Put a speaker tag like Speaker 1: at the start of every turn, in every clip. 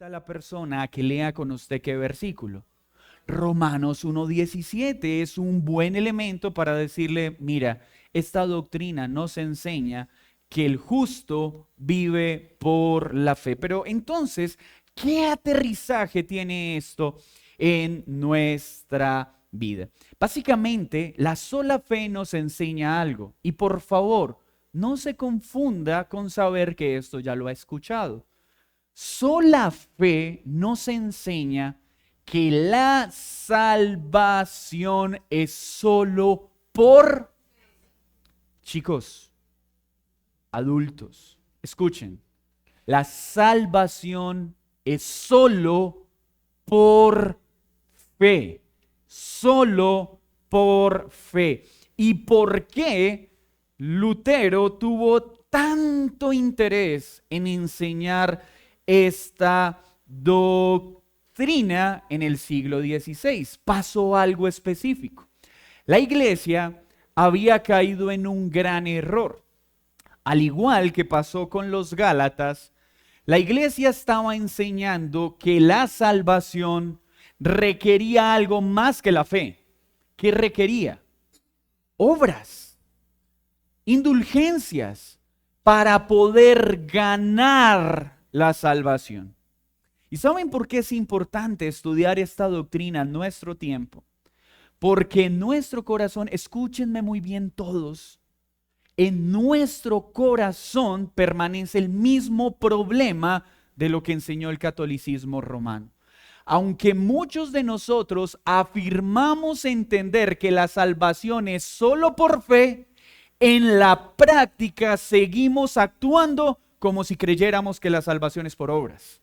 Speaker 1: a la persona a que lea con usted qué versículo. Romanos 1:17 es un buen elemento para decirle, mira, esta doctrina nos enseña que el justo vive por la fe. Pero entonces, ¿qué aterrizaje tiene esto en nuestra vida? Básicamente, la sola fe nos enseña algo. Y por favor, no se confunda con saber que esto ya lo ha escuchado. Sola fe nos enseña que la salvación es solo por, chicos, adultos, escuchen, la salvación es solo por fe, solo por fe. ¿Y por qué Lutero tuvo tanto interés en enseñar esta doctrina en el siglo XVI? Pasó algo específico. La iglesia había caído en un gran error. Al igual que pasó con los Gálatas, la iglesia estaba enseñando que la salvación requería algo más que la fe. ¿Qué requería? Obras, indulgencias, para poder ganar la salvación. ¿Y saben por qué es importante estudiar esta doctrina en nuestro tiempo? Porque en nuestro corazón, escúchenme muy bien todos, en nuestro corazón permanece el mismo problema de lo que enseñó el catolicismo romano. Aunque muchos de nosotros afirmamos entender que la salvación es solo por fe, en la práctica seguimos actuando como si creyéramos que la salvación es por obras.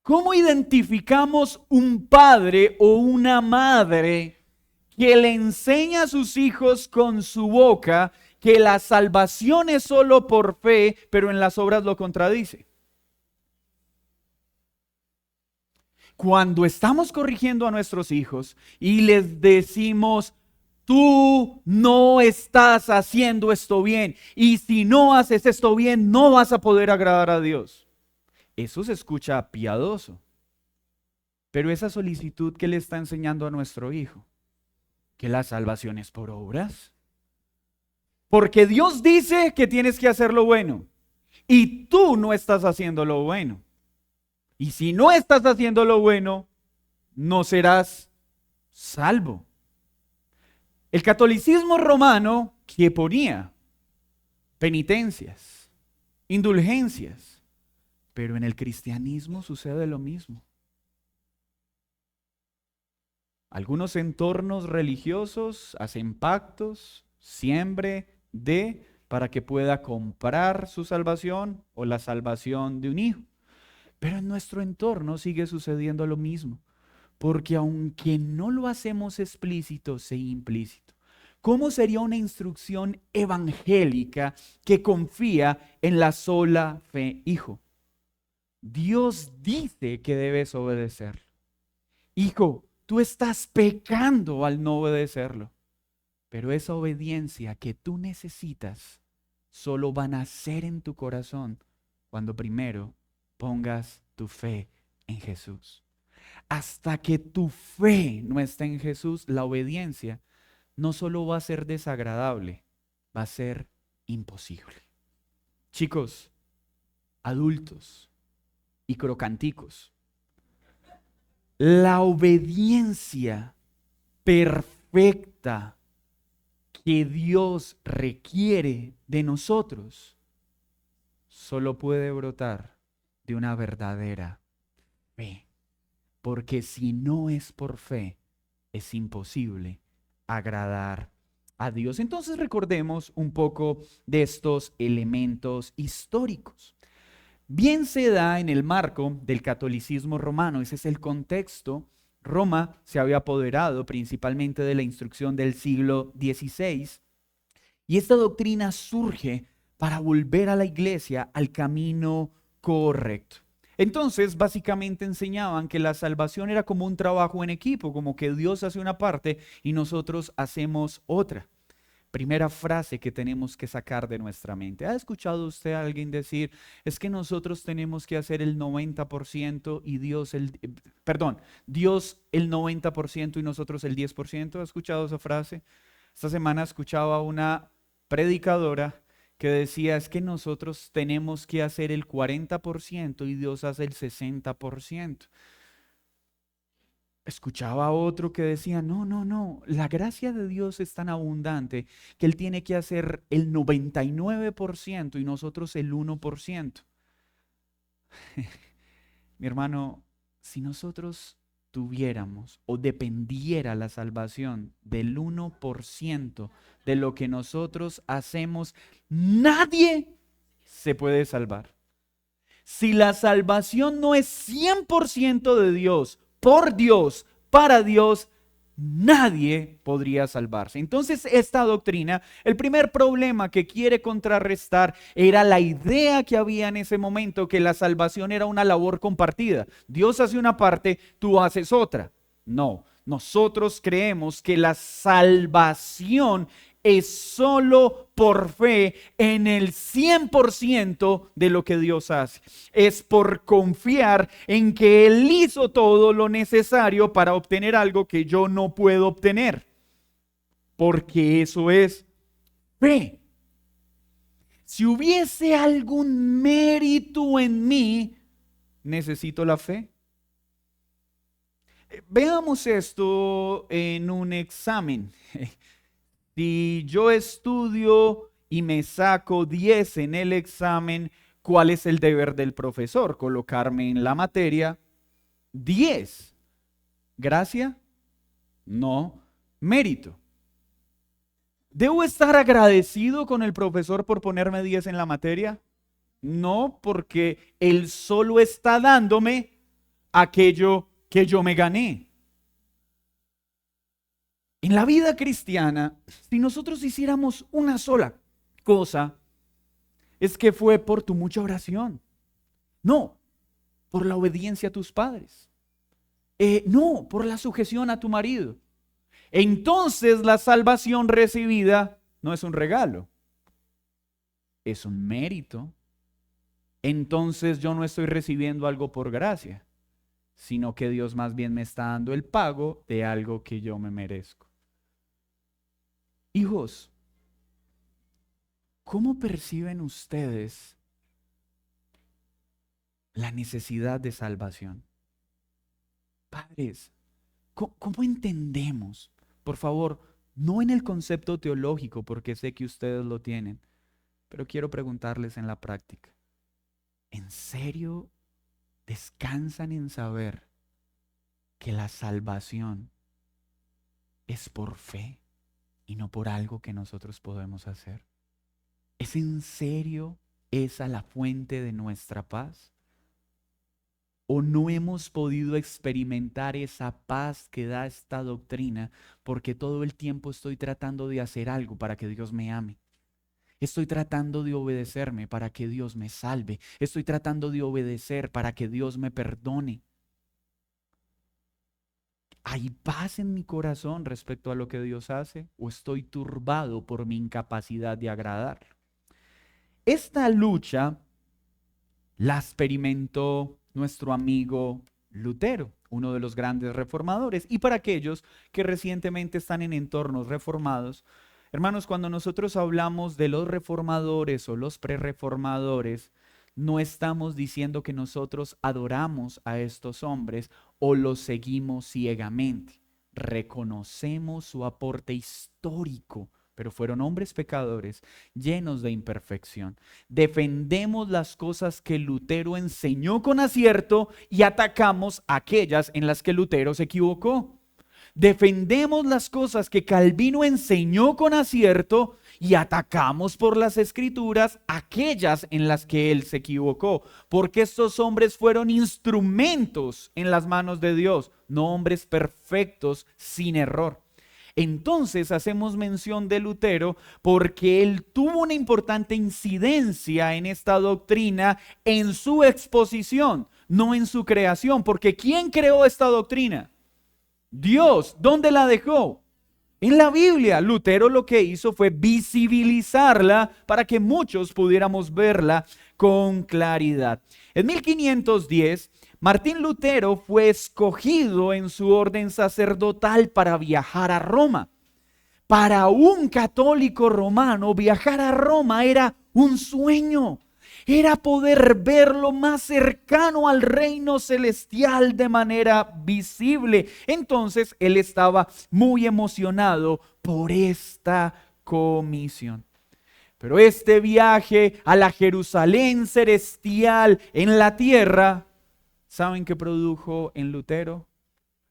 Speaker 1: ¿Cómo identificamos un padre o una madre que le enseña a sus hijos con su boca que la salvación es solo por fe, pero en las obras lo contradice? Cuando estamos corrigiendo a nuestros hijos y les decimos, tú no estás haciendo esto bien, y si no haces esto bien, no vas a poder agradar a Dios. Eso se escucha piadoso, pero esa solicitud que le está enseñando a nuestro hijo, que la salvación es por obras, porque Dios dice que tienes que hacer lo bueno, y tú no estás haciendo lo bueno. Y si no estás haciendo lo bueno, no serás salvo. El catolicismo romano que ponía penitencias, indulgencias, pero en el cristianismo sucede lo mismo. Algunos entornos religiosos hacen pactos, siembre para que pueda comprar su salvación o la salvación de un hijo. Pero en nuestro entorno sigue sucediendo lo mismo, porque aunque no lo hacemos explícito, se implícito. ¿Cómo sería una instrucción evangélica que confía en la sola fe? Hijo, Dios dice que debes obedecerlo. Hijo, tú estás pecando al no obedecerlo. Pero esa obediencia que tú necesitas solo va a nacer en tu corazón cuando primero pongas tu fe en Jesús. Hasta que tu fe no esté en Jesús, la obediencia no solo va a ser desagradable, va a ser imposible. Chicos, adultos y crocanticos, la obediencia perfecta que Dios requiere de nosotros solo puede brotar de una verdadera fe. Porque si no es por fe, es imposible agradar a Dios. Entonces recordemos un poco de estos elementos históricos. Bien se da en el marco del catolicismo romano, ese es el contexto. Roma se había apoderado principalmente de la instrucción del siglo XVI y esta doctrina surge para volver a la iglesia al camino correcto. Entonces, básicamente enseñaban que la salvación era como un trabajo en equipo, como que Dios hace una parte y nosotros hacemos otra. Primera frase que tenemos que sacar de nuestra mente. ¿Ha escuchado usted a alguien decir, es que nosotros tenemos que hacer el 90% y Dios Dios el 90% y nosotros el 10%? ¿Ha escuchado esa frase? Esta semana escuchaba a una predicadora que decía, es que nosotros tenemos que hacer el 40% y Dios hace el 60%. Escuchaba a otro que decía, no, no, no, la gracia de Dios es tan abundante que Él tiene que hacer el 99% y nosotros el 1%. Mi hermano, si nosotros tuviéramos o dependiera la salvación del 1% de lo que nosotros hacemos, nadie se puede salvar. Si la salvación no es 100% de Dios, por Dios, para Dios, nadie podría salvarse. Entonces, esta doctrina, el primer problema que quiere contrarrestar era la idea que había en ese momento, que la salvación era una labor compartida. Dios hace una parte, tú haces otra. No, nosotros creemos que la salvación es solo por fe en el 100% de lo que Dios hace. Es por confiar en que Él hizo todo lo necesario para obtener algo que yo no puedo obtener. Porque eso es fe. Si hubiese algún mérito en mí, necesito la fe. Veamos esto en un examen. Si yo estudio y me saco 10 en el examen, ¿cuál es el deber del profesor? Colocarme en la materia 10. ¿Gracia? No. Mérito. ¿Debo estar agradecido con el profesor por ponerme 10 en la materia? No, porque él solo está dándome aquello que yo me gané. En la vida cristiana, si nosotros hiciéramos una sola cosa, es que fue por tu mucha oración. No, por la obediencia a tus padres. No, por la sujeción a tu marido. Entonces la salvación recibida no es un regalo, es un mérito. Entonces yo no estoy recibiendo algo por gracia, sino que Dios más bien me está dando el pago de algo que yo me merezco. Hijos, ¿cómo perciben ustedes la necesidad de salvación? Padres, ¿cómo entendemos? Por favor, no en el concepto teológico, porque sé que ustedes lo tienen, pero quiero preguntarles en la práctica. ¿En serio descansan en saber que la salvación es por fe y no por algo que nosotros podemos hacer? ¿Es en serio esa la fuente de nuestra paz? ¿O no hemos podido experimentar esa paz que da esta doctrina porque todo el tiempo estoy tratando de hacer algo para que Dios me ame? Estoy tratando de obedecerme para que Dios me salve. Estoy tratando de obedecer para que Dios me perdone. ¿Hay paz en mi corazón respecto a lo que Dios hace? ¿O estoy turbado por mi incapacidad de agradarlo? Esta lucha la experimentó nuestro amigo Lutero, uno de los grandes reformadores. Y para aquellos que recientemente están en entornos reformados, hermanos, cuando nosotros hablamos de los reformadores o los prerreformadores, no estamos diciendo que nosotros adoramos a estos hombres o los seguimos ciegamente. Reconocemos su aporte histórico, pero fueron hombres pecadores, llenos de imperfección. Defendemos las cosas que Lutero enseñó con acierto y atacamos aquellas en las que Lutero se equivocó. Defendemos las cosas que Calvino enseñó con acierto y atacamos por las escrituras aquellas en las que él se equivocó, porque estos hombres fueron instrumentos en las manos de Dios, no hombres perfectos sin error. Entonces hacemos mención de Lutero porque él tuvo una importante incidencia en esta doctrina en su exposición, no en su creación, porque ¿quién creó esta doctrina? Dios. ¿Dónde la dejó? en la Biblia. Lutero lo que hizo fue visibilizarla para que muchos pudiéramos verla con claridad. En 1510, Martín Lutero fue escogido en su orden sacerdotal para viajar a Roma. Para un católico romano, viajar a Roma era un sueño. Era poder ver lo más cercano al reino celestial de manera visible. Entonces él estaba muy emocionado por esta comisión. Pero este viaje a la Jerusalén celestial en la tierra, ¿saben qué produjo en Lutero?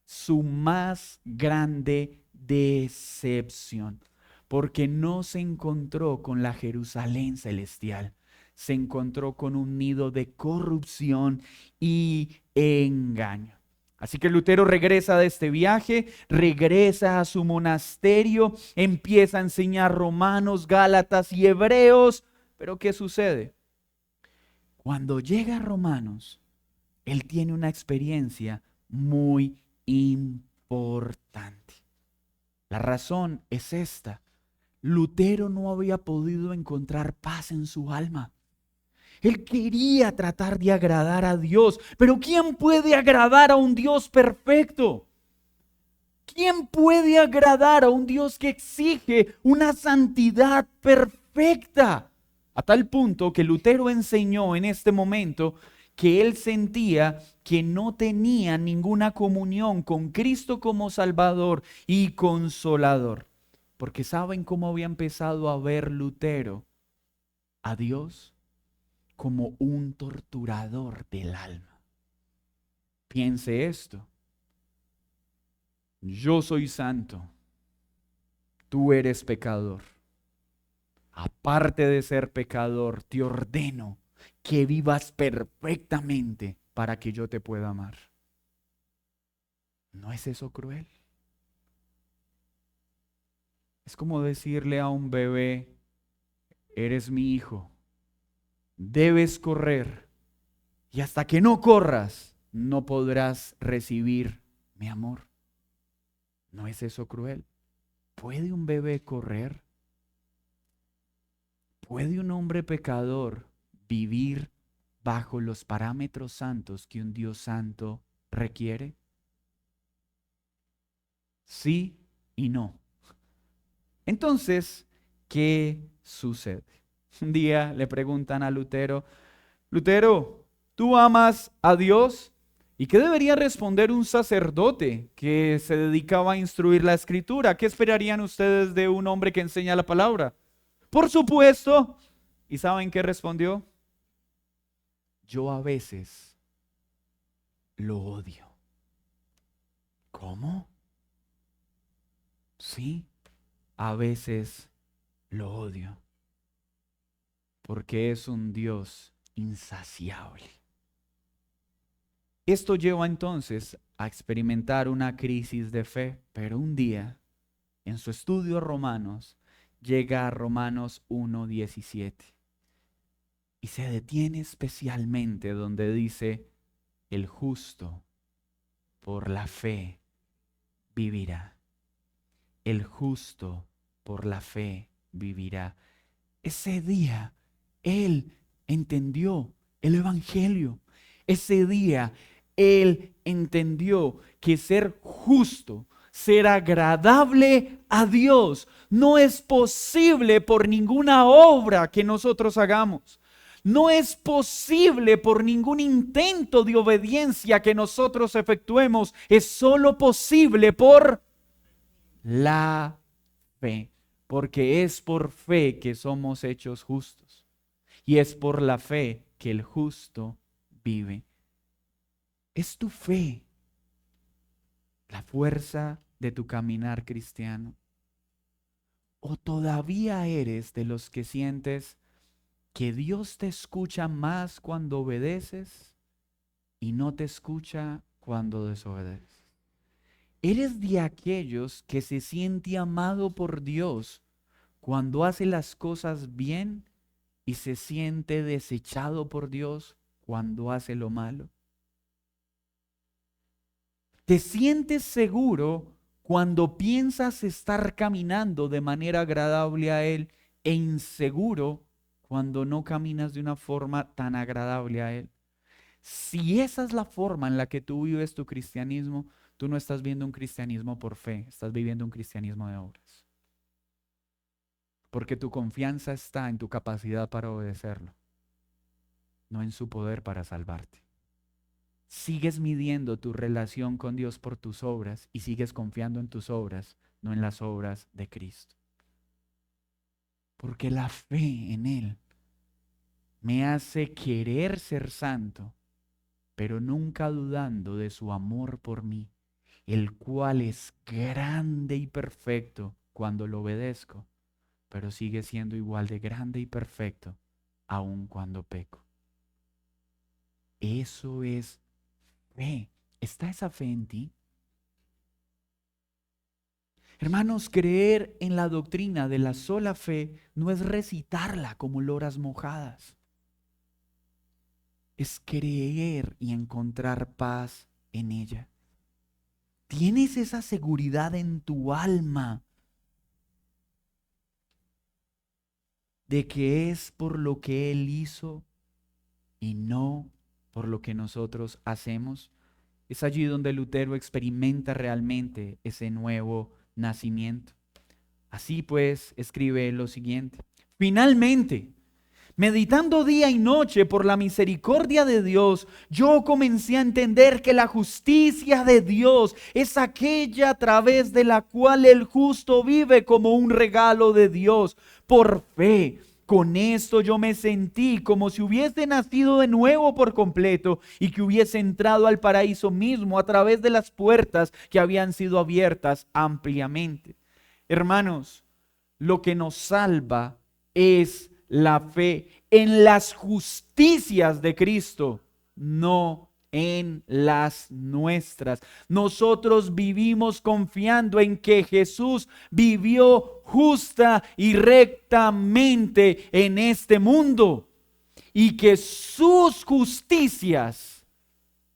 Speaker 1: Su más grande decepción, porque no se encontró con la Jerusalén celestial, se encontró con un nido de corrupción y engaño. Así que Lutero regresa de este viaje, regresa a su monasterio, empieza a enseñar Romanos, Gálatas y Hebreos. Pero ¿qué sucede? Cuando llega a Romanos, él tiene una experiencia muy importante. La razón es esta: Lutero no había podido encontrar paz en su alma. Él quería tratar de agradar a Dios, pero ¿quién puede agradar a un Dios perfecto? ¿Quién puede agradar a un Dios que exige una santidad perfecta? A tal punto que Lutero enseñó en este momento que él sentía que no tenía ninguna comunión con Cristo como Salvador y Consolador. Porque ¿saben cómo había empezado a ver Lutero a Dios? Como un torturador del alma. Piense esto: yo soy santo, tú eres pecador. Aparte de ser pecador, te ordeno que vivas perfectamente para que yo te pueda amar. ¿No es eso cruel? Es como decirle a un bebé: eres mi hijo, debes correr, y hasta que no corras, no podrás recibir mi amor. ¿No es eso cruel? ¿Puede un bebé correr? ¿Puede un hombre pecador vivir bajo los parámetros santos que un Dios santo requiere? Sí y no. Entonces, ¿qué sucede? Un día le preguntan a Lutero: Lutero, ¿tú amas a Dios? ¿Y qué debería responder un sacerdote que se dedicaba a instruir la escritura? ¿Qué esperarían ustedes de un hombre que enseña la palabra? Por supuesto. ¿Y saben qué respondió? Yo a veces lo odio. ¿Cómo? Sí, a veces lo odio. Porque es un Dios insaciable. Esto lleva entonces a experimentar una crisis de fe, pero un día, en su estudio Romanos, llega a Romanos 1:17 y se detiene especialmente donde dice: el justo por la fe vivirá. El justo por la fe vivirá. Ese día él entendió el evangelio. Ese día él entendió que ser justo, ser agradable a Dios, no es posible por ninguna obra que nosotros hagamos. No es posible por ningún intento de obediencia que nosotros efectuemos. Es solo posible por la fe. Porque es por fe que somos hechos justos. Y es por la fe que el justo vive. ¿Es tu fe la fuerza de tu caminar cristiano? ¿O todavía eres de los que sientes que Dios te escucha más cuando obedeces y no te escucha cuando desobedeces? ¿Eres de aquellos que se siente amado por Dios cuando hace las cosas bien y se siente desechado por Dios cuando hace lo malo? ¿Te sientes seguro cuando piensas estar caminando de manera agradable a Él e inseguro cuando no caminas de una forma tan agradable a Él. Si esa es la forma en la que tú vives tu cristianismo, tú no estás viendo un cristianismo por fe, estás viviendo un cristianismo de obras. Porque tu confianza está en tu capacidad para obedecerlo, no en su poder para salvarte. Sigues midiendo tu relación con Dios por tus obras y sigues confiando en tus obras, no en las obras de Cristo. Porque la fe en Él me hace querer ser santo, pero nunca dudando de su amor por mí, el cual es grande y perfecto cuando lo obedezco, pero sigue siendo igual de grande y perfecto aun cuando peco. Eso es fe. ¿Está esa fe en ti? Hermanos, creer en la doctrina de la sola fe no es recitarla como loras mojadas. Es creer y encontrar paz en ella. ¿Tienes esa seguridad en tu alma de que es por lo que Él hizo y no por lo que nosotros hacemos? Es allí donde Lutero experimenta realmente ese nuevo nacimiento. Así pues, escribe lo siguiente: finalmente, meditando día y noche por la misericordia de Dios, yo comencé a entender que la justicia de Dios es aquella a través de la cual el justo vive como un regalo de Dios por fe. Con esto yo me sentí como si hubiese nacido de nuevo por completo y que hubiese entrado al paraíso mismo a través de las puertas que habían sido abiertas ampliamente. Hermanos, lo que nos salva es la fe en las justicias de Cristo, no en las nuestras. Nosotros vivimos confiando en que Jesús vivió justa y rectamente en este mundo y que sus justicias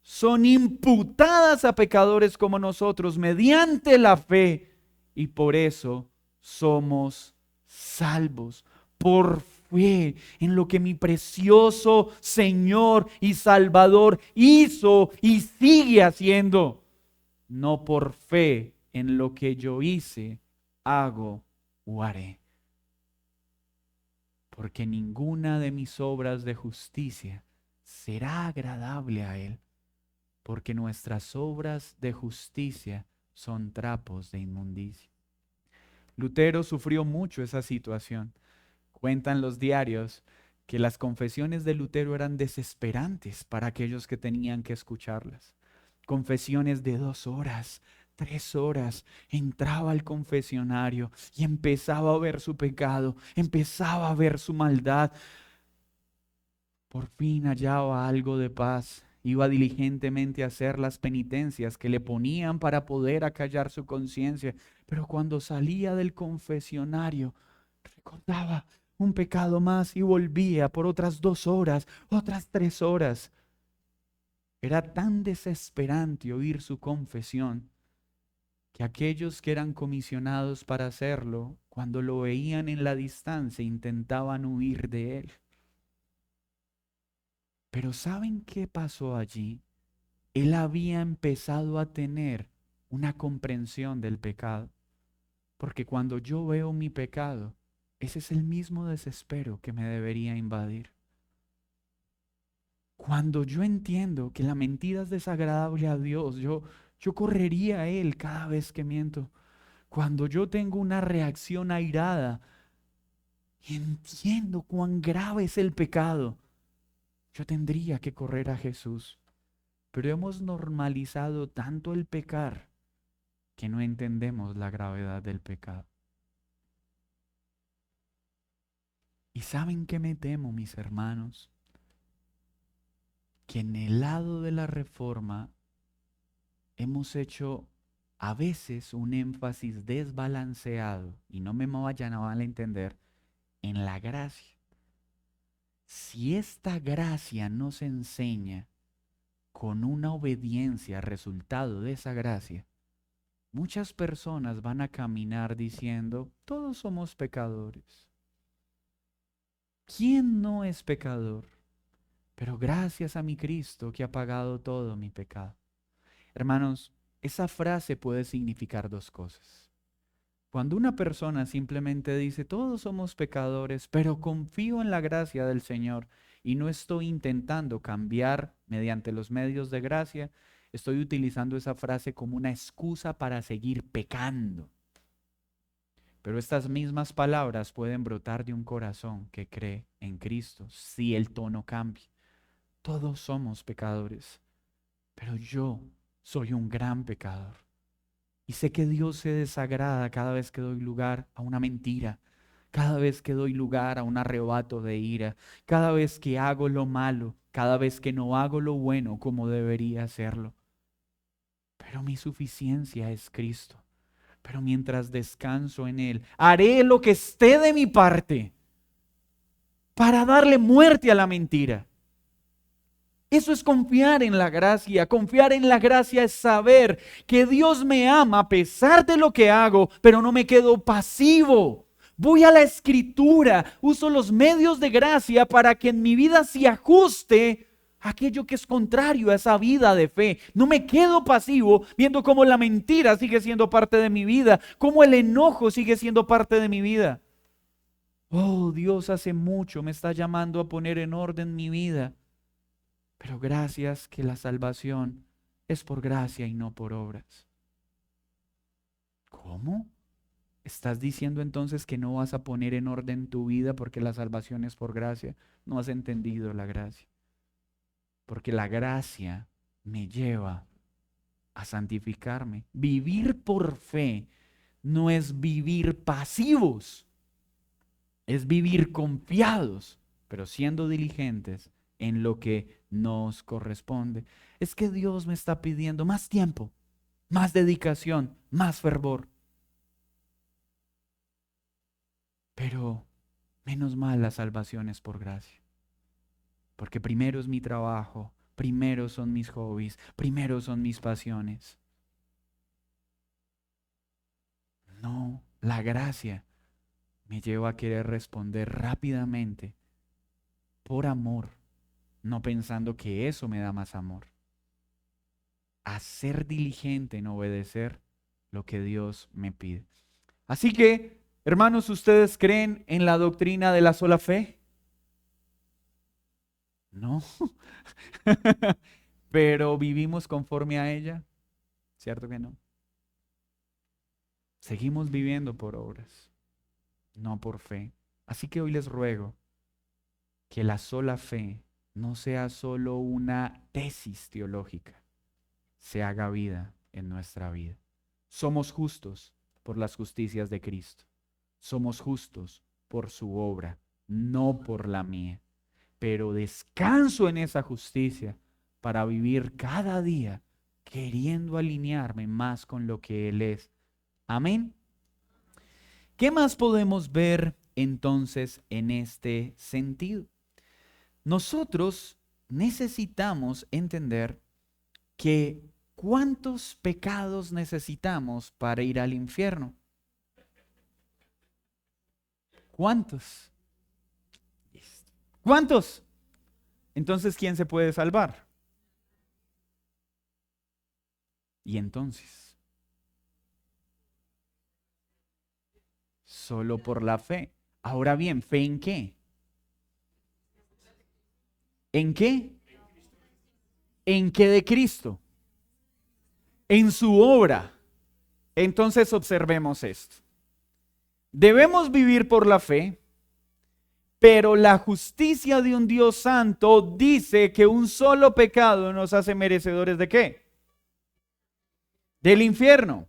Speaker 1: son imputadas a pecadores como nosotros mediante la fe, y por eso somos salvos por fe en lo que mi precioso Señor y Salvador hizo y sigue haciendo, no por fe en lo que yo hice, hago o haré. Porque ninguna de mis obras de justicia será agradable a Él, porque nuestras obras de justicia son trapos de inmundicia. Lutero sufrió mucho esa situación. Cuentan los diarios que las confesiones de Lutero eran desesperantes para aquellos que tenían que escucharlas. Confesiones de 2 horas, 3 horas. Entraba al confesionario y empezaba a ver su pecado, empezaba a ver su maldad. Por fin hallaba algo de paz. Iba diligentemente a hacer las penitencias que le ponían para poder acallar su conciencia. Pero cuando salía del confesionario, recordaba un pecado más y volvía por otras 2 horas, otras 3 horas. Era tan desesperante oír su confesión que aquellos que eran comisionados para hacerlo, cuando lo veían en la distancia, intentaban huir de él. Pero ¿saben qué pasó allí? Él había empezado a tener una comprensión del pecado. Porque cuando yo veo mi pecado, ese es el mismo desespero que me debería invadir. Cuando yo entiendo que la mentira es desagradable a Dios, yo correría a Él cada vez que miento. Cuando yo tengo una reacción airada y entiendo cuán grave es el pecado, yo tendría que correr a Jesús. Pero hemos normalizado tanto el pecar que no entendemos la gravedad del pecado. ¿Y saben qué me temo, mis hermanos? Que en el lado de la reforma hemos hecho a veces un énfasis desbalanceado, y no me vayan a malentender, en la gracia. Si esta gracia nos enseña con una obediencia resultado de esa gracia, muchas personas van a caminar diciendo, todos somos pecadores. ¿Quién no es pecador? Pero gracias a mi Cristo que ha pagado todo mi pecado. Hermanos, esa frase puede significar dos cosas. Cuando una persona simplemente dice, todos somos pecadores, pero confío en la gracia del Señor y no estoy intentando cambiar mediante los medios de gracia, estoy utilizando esa frase como una excusa para seguir pecando. Pero estas mismas palabras pueden brotar de un corazón que cree en Cristo si el tono cambia. Todos somos pecadores, pero yo soy un gran pecador. Y sé que Dios se desagrada cada vez que doy lugar a una mentira, cada vez que doy lugar a un arrebato de ira, cada vez que hago lo malo, cada vez que no hago lo bueno como debería hacerlo. Pero mi suficiencia es Cristo. Pero mientras descanso en Él, haré lo que esté de mi parte para darle muerte a la mentira. Eso es confiar en la gracia. Confiar en la gracia es saber que Dios me ama a pesar de lo que hago, pero no me quedo pasivo. Voy a la Escritura, uso los medios de gracia para que en mi vida se ajuste aquello que es contrario a esa vida de fe. No me quedo pasivo viendo cómo la mentira sigue siendo parte de mi vida, cómo el enojo sigue siendo parte de mi vida. Oh, Dios hace mucho me está llamando a poner en orden mi vida. Pero gracias que la salvación es por gracia y no por obras. ¿Cómo? ¿Estás diciendo entonces que no vas a poner en orden tu vida porque la salvación es por gracia? No has entendido la gracia. Porque la gracia me lleva a santificarme. Vivir por fe no es vivir pasivos, es vivir confiados, pero siendo diligentes en lo que nos corresponde. Es que Dios me está pidiendo más tiempo, más dedicación, más fervor. Pero menos mal la salvación es por gracia. Porque primero es mi trabajo, primero son mis hobbies, primero son mis pasiones. No, la gracia me lleva a querer responder rápidamente por amor, no pensando que eso me da más amor. A ser diligente en obedecer lo que Dios me pide. Así que, hermanos, ¿ustedes creen en la doctrina de la sola fe? No. Pero vivimos conforme a ella, ¿cierto que no? Seguimos viviendo por obras, no por fe. Así que hoy les ruego que la sola fe no sea solo una tesis teológica, se haga vida en nuestra vida. Somos justos por las justicias de Cristo. Somos justos por su obra, no por la mía. Pero descanso en esa justicia para vivir cada día queriendo alinearme más con lo que Él es. Amén. ¿Qué más podemos ver entonces en este sentido? Nosotros necesitamos entender que ¿cuántos pecados necesitamos para ir al infierno? ¿Cuántos? ¿Cuántos? Entonces, ¿quién se puede salvar? Y entonces, solo por la fe. Ahora bien, ¿fe en qué? ¿En qué? ¿En qué de Cristo? En su obra. Entonces observemos esto. Debemos vivir por la fe, pero la justicia de un Dios santo dice que un solo pecado nos hace merecedores ¿de qué? Del infierno.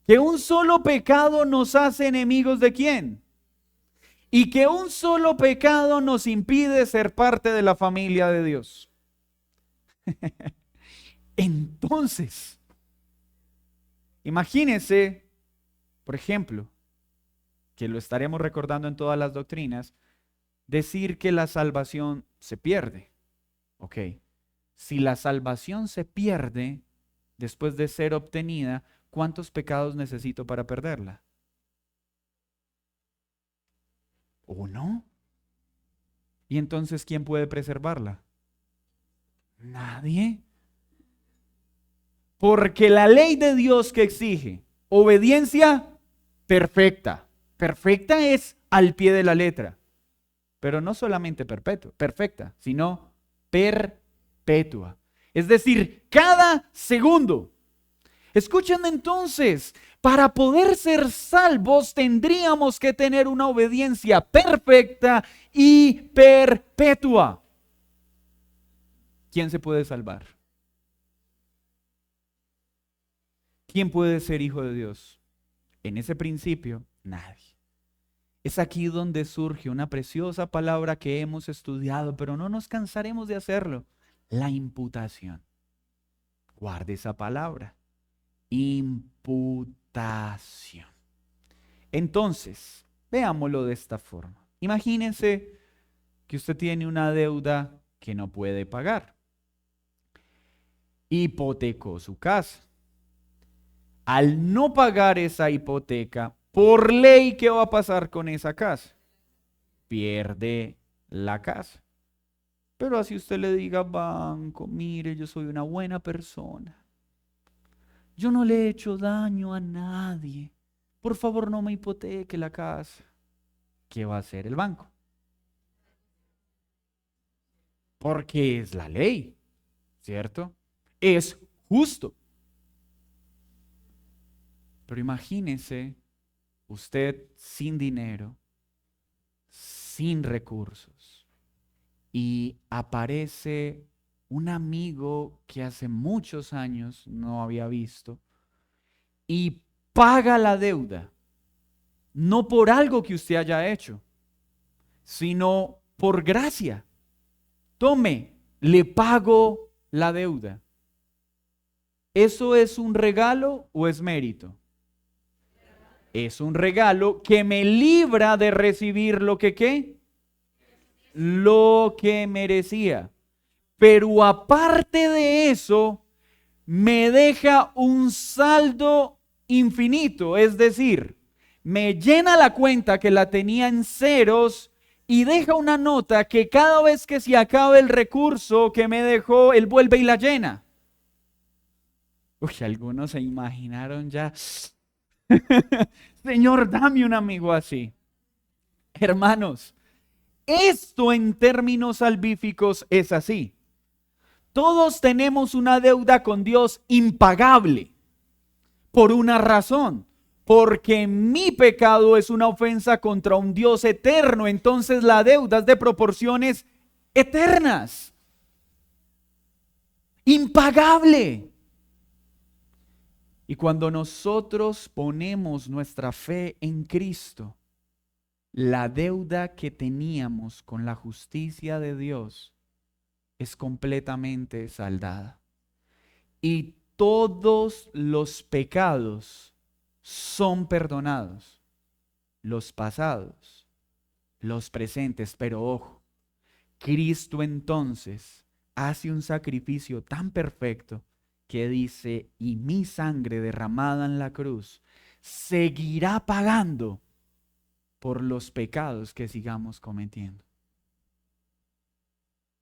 Speaker 1: Que un solo pecado nos hace enemigos ¿de quién? Y que un solo pecado nos impide ser parte de la familia de Dios. Entonces, imagínense, por ejemplo, que lo estaremos recordando en todas las doctrinas, decir que la salvación se pierde. Ok, si la salvación se pierde después de ser obtenida, ¿cuántos pecados necesito para perderla? ¿Uno? ¿Y entonces quién puede preservarla? Nadie. Porque la ley de Dios que exige obediencia perfecta. Perfecta es al pie de la letra. Pero no solamente perfecta, sino perpetua. Es decir, cada segundo. Escuchen entonces, para poder ser salvos tendríamos que tener una obediencia perfecta y perpetua. ¿Quién se puede salvar? ¿Quién puede ser hijo de Dios? En ese principio, nadie. Es aquí donde surge una preciosa palabra que hemos estudiado, pero no nos cansaremos de hacerlo. La imputación. Guarde esa palabra. Imputación. Entonces, veámoslo de esta forma. Imagínense que usted tiene una deuda que no puede pagar. Hipotecó su casa. Al no pagar esa hipoteca, por ley, ¿qué va a pasar con esa casa? Pierde la casa. Pero así usted le diga, banco, mire, yo soy una buena persona. Yo no le he hecho daño a nadie. Por favor, no me hipoteque la casa. ¿Qué va a hacer el banco? Porque es la ley, ¿cierto? Es justo. Pero imagínese usted sin dinero, sin recursos, y aparece un amigo que hace muchos años no había visto y paga la deuda, no por algo que usted haya hecho, sino por gracia. Tome, le pago la deuda. ¿Eso es un regalo o es mérito? Es un regalo que me libra de recibir lo que ¿qué? Lo que merecía. Pero aparte de eso, me deja un saldo infinito, es decir, me llena la cuenta que la tenía en ceros y deja una nota que cada vez que se acabe el recurso que me dejó, él vuelve y la llena. Uy, algunos se imaginaron ya, Señor, dame un amigo así. Hermanos, esto en términos salvíficos es así. Todos tenemos una deuda con Dios impagable por una razón, porque mi pecado es una ofensa contra un Dios eterno, entonces la deuda es de proporciones eternas, impagable. Y cuando nosotros ponemos nuestra fe en Cristo, la deuda que teníamos con la justicia de Dios es completamente saldada. Y todos los pecados son perdonados. Los pasados, los presentes, pero ojo, Cristo entonces hace un sacrificio tan perfecto que dice, y mi sangre derramada en la cruz seguirá pagando por los pecados que sigamos cometiendo.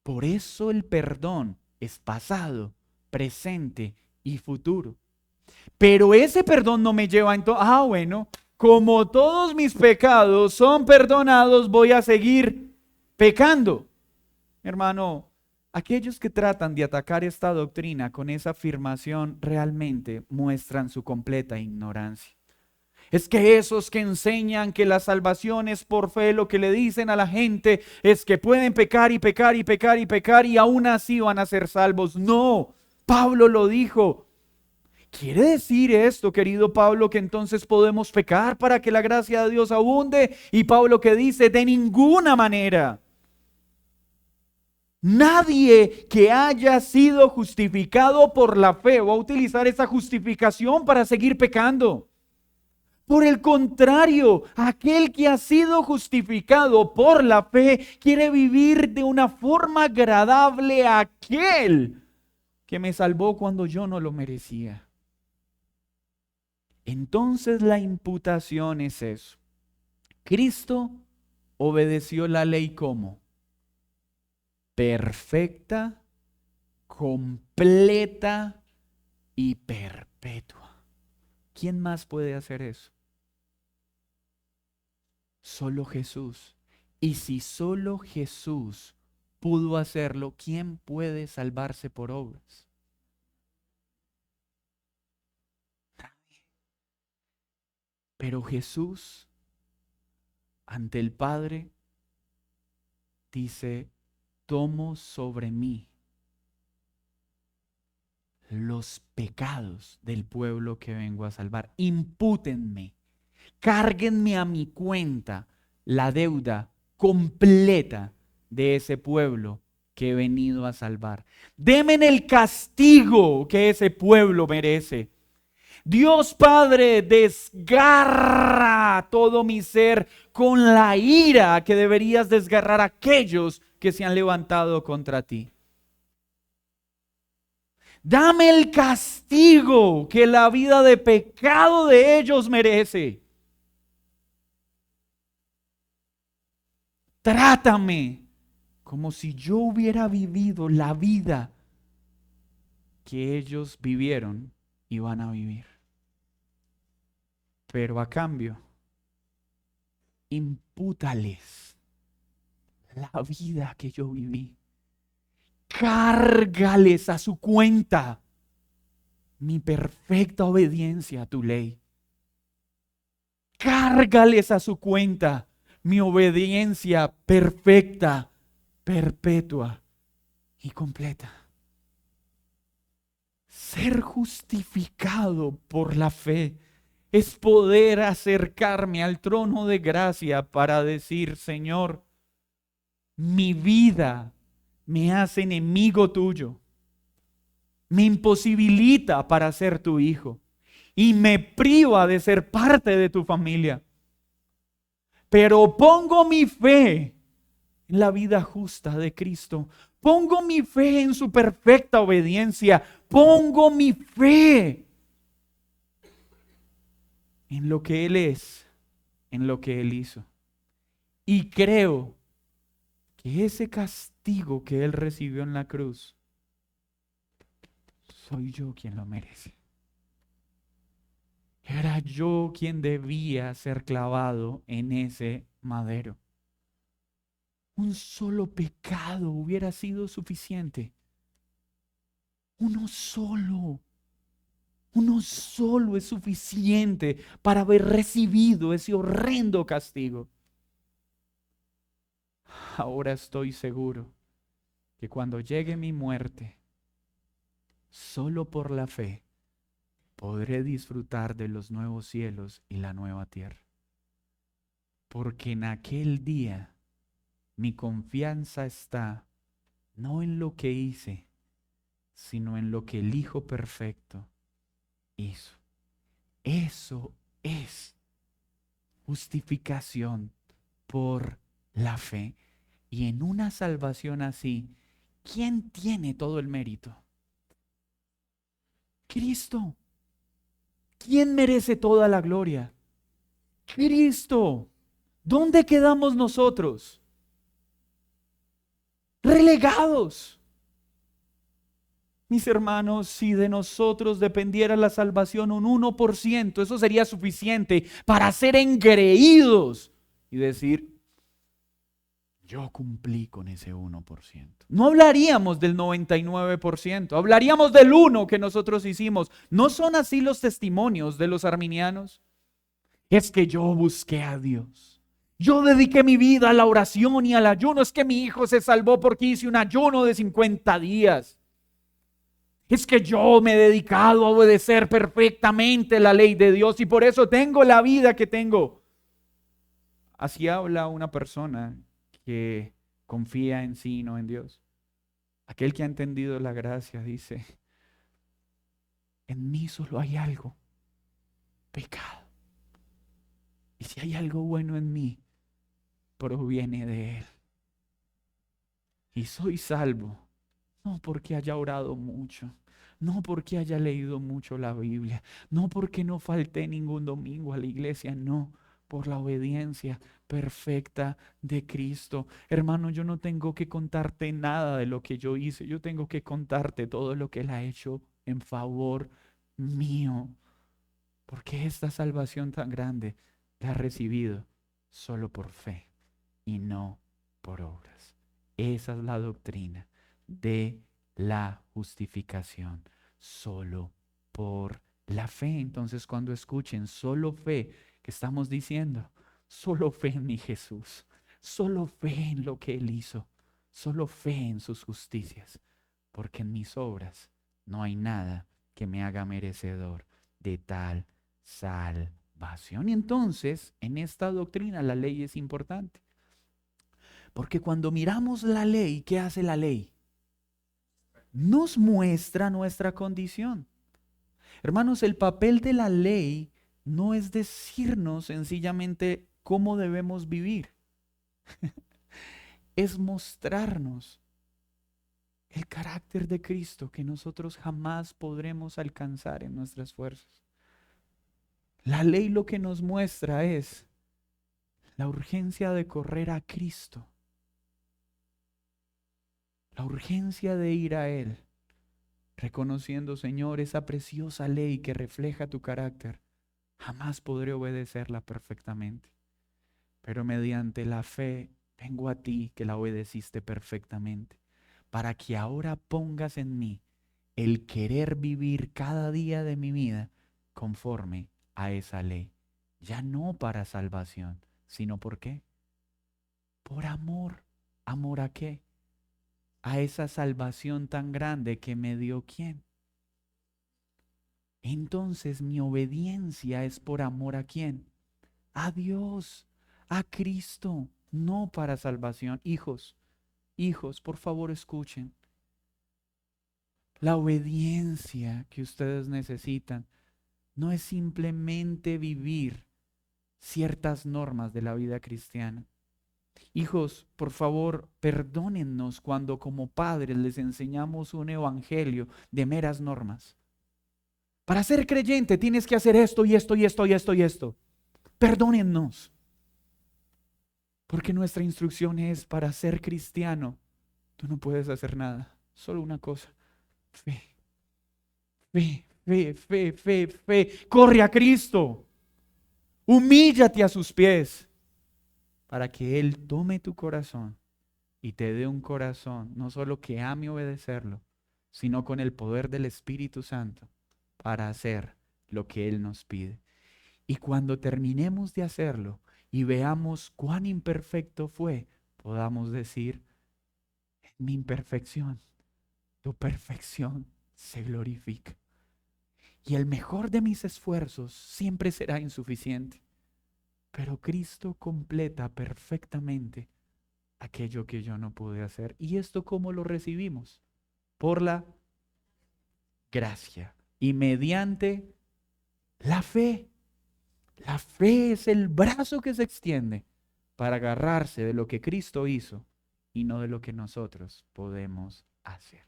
Speaker 1: Por eso el perdón es pasado, presente y futuro. Pero ese perdón no me lleva entonces, bueno, como todos mis pecados son perdonados, voy a seguir pecando. Hermano, aquellos que tratan de atacar esta doctrina con esa afirmación realmente muestran su completa ignorancia. Es que esos que enseñan que la salvación es por fe, lo que le dicen a la gente es que pueden pecar y pecar y pecar y pecar y aún así van a ser salvos. No, Pablo lo dijo. ¿Quiere decir esto, querido Pablo, que entonces podemos pecar para que la gracia de Dios abunde? Y Pablo que dice, de ninguna manera. Nadie que haya sido justificado por la fe va a utilizar esa justificación para seguir pecando. Por el contrario, aquel que ha sido justificado por la fe quiere vivir de una forma agradable a aquel que me salvó cuando yo no lo merecía. Entonces la imputación es eso. Cristo obedeció la ley como perfecta, completa y perpetua. ¿Quién más puede hacer eso? Solo Jesús. Y si solo Jesús pudo hacerlo, ¿quién puede salvarse por obras? Pero Jesús, ante el Padre, dice, tomo sobre mí los pecados del pueblo que vengo a salvar. Impútenme, cárguenme a mi cuenta la deuda completa de ese pueblo que he venido a salvar. Denme el castigo que ese pueblo merece. Dios Padre, desgarra todo mi ser con la ira que deberías desgarrar a aquellos que se han levantado contra ti. Dame el castigo que la vida de pecado de ellos merece. Trátame como si yo hubiera vivido la vida que ellos vivieron y van a vivir. Pero a cambio, impútales la vida que yo viví. Cárgales a su cuenta mi perfecta obediencia a tu ley. Cárgales a su cuenta mi obediencia perfecta, perpetua y completa. Ser justificado por la fe es poder acercarme al trono de gracia para decir, Señor, mi vida me hace enemigo tuyo, me imposibilita para ser tu hijo y me priva de ser parte de tu familia. Pero pongo mi fe en la vida justa de Cristo. Pongo mi fe en su perfecta obediencia. Pongo mi fe en lo que Él es, en lo que Él hizo. Y creo que ese castigo que Él recibió en la cruz, soy yo quien lo merece. Era yo quien debía ser clavado en ese madero. Un solo pecado hubiera sido suficiente. Uno solo es suficiente para haber recibido ese horrendo castigo. Ahora estoy seguro que cuando llegue mi muerte, solo por la fe, podré disfrutar de los nuevos cielos y la nueva tierra. Porque en aquel día mi confianza está no en lo que hice, sino en lo que el Hijo perfecto hizo. Eso es justificación por la fe. Y en una salvación así, ¿quién tiene todo el mérito? Cristo. ¿Quién merece toda la gloria? Cristo. ¿Dónde quedamos nosotros? Relegados. Mis hermanos, si de nosotros dependiera la salvación un 1%, eso sería suficiente para ser engreídos y decir, yo cumplí con ese 1%. No hablaríamos del 99%, hablaríamos del 1% que nosotros hicimos. ¿No son así los testimonios de los arminianos? Es que yo busqué a Dios. Yo dediqué mi vida a la oración y al ayuno. Es que mi hijo se salvó porque hice un ayuno de 50 días. Es que yo me he dedicado a obedecer perfectamente la ley de Dios y por eso tengo la vida que tengo. Así habla una persona que confía en sí, no en Dios. Aquel que ha entendido la gracia dice, en mí solo hay algo, pecado. Y si hay algo bueno en mí, proviene de Él. Y soy salvo No porque haya orado mucho, no porque haya leído mucho la Biblia, no porque no falté ningún domingo a la iglesia, no, por la obediencia perfecta de Cristo. Hermano, yo no tengo que contarte nada de lo que yo hice, yo tengo que contarte todo lo que Él ha hecho en favor mío, porque esta salvación tan grande la he recibido solo por fe y no por obras. Esa es la doctrina de la justificación, solo por la fe. Entonces, cuando escuchen solo fe, ¿qué estamos diciendo? Solo fe en mi Jesús, solo fe en lo que Él hizo, solo fe en sus justicias, porque en mis obras no hay nada que me haga merecedor de tal salvación. Y entonces, en esta doctrina, la ley es importante. Porque cuando miramos la ley, ¿qué hace la ley? Nos muestra nuestra condición. Hermanos, el papel de la ley no es decirnos sencillamente cómo debemos vivir. Es mostrarnos el carácter de Cristo que nosotros jamás podremos alcanzar en nuestras fuerzas. La ley lo que nos muestra es la urgencia de correr a Cristo, la urgencia de ir a Él, reconociendo, Señor, esa preciosa ley que refleja tu carácter. Jamás podré obedecerla perfectamente, pero mediante la fe vengo a ti que la obedeciste perfectamente, para que ahora pongas en mí el querer vivir cada día de mi vida conforme a esa ley. Ya no para salvación, sino ¿por qué? Por amor. ¿Amor a qué? A esa salvación tan grande que me dio ¿quién? Entonces mi obediencia es por amor ¿a quién? A Dios, a Cristo, no para salvación. Hijos, hijos, por favor escuchen. La obediencia que ustedes necesitan no es simplemente vivir ciertas normas de la vida cristiana. Hijos, por favor, perdónennos cuando como padres les enseñamos un evangelio de meras normas. Para ser creyente tienes que hacer esto y esto y esto y esto y esto. Perdónennos. Porque nuestra instrucción es para ser cristiano. Tú no puedes hacer nada. Solo una cosa. Fe. Fe, fe, fe, fe, fe. Corre a Cristo. Humíllate a sus pies. Para que Él tome tu corazón y te dé un corazón, no solo que ame obedecerlo, sino con el poder del Espíritu Santo para hacer lo que Él nos pide. Y cuando terminemos de hacerlo y veamos cuán imperfecto fue, podamos decir, en mi imperfección, tu perfección se glorifica. Y el mejor de mis esfuerzos siempre será insuficiente, pero Cristo completa perfectamente aquello que yo no pude hacer. ¿Y esto cómo lo recibimos? Por la gracia y mediante la fe. La fe es el brazo que se extiende para agarrarse de lo que Cristo hizo y no de lo que nosotros podemos hacer.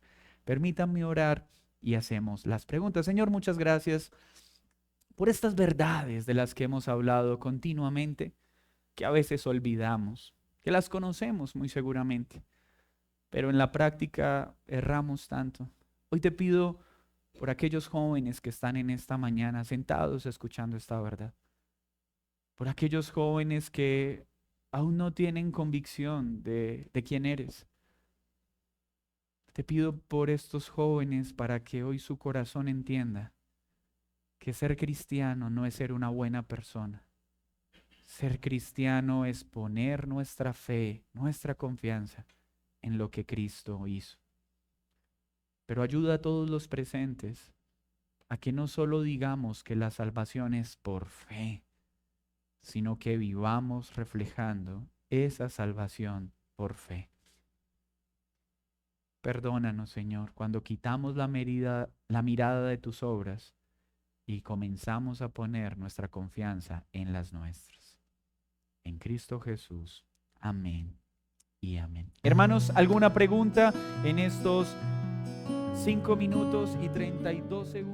Speaker 1: Permítanme orar y hacemos las preguntas. Señor, muchas gracias por estas verdades de las que hemos hablado continuamente, que a veces olvidamos, que las conocemos muy seguramente, pero en la práctica erramos tanto. Hoy te pido por aquellos jóvenes que están en esta mañana sentados escuchando esta verdad, por aquellos jóvenes que aún no tienen convicción de quién eres. Te pido por estos jóvenes para que hoy su corazón entienda que ser cristiano no es ser una buena persona. Ser cristiano es poner nuestra fe, nuestra confianza en lo que Cristo hizo. Pero ayuda a todos los presentes a que no solo digamos que la salvación es por fe, sino que vivamos reflejando esa salvación por fe. Perdónanos, Señor, cuando quitamos la mirada de tus obras y comenzamos a poner nuestra confianza en las nuestras. En Cristo Jesús. Amén y amén. Hermanos, ¿alguna pregunta en estos 5 minutos y 32 segundos.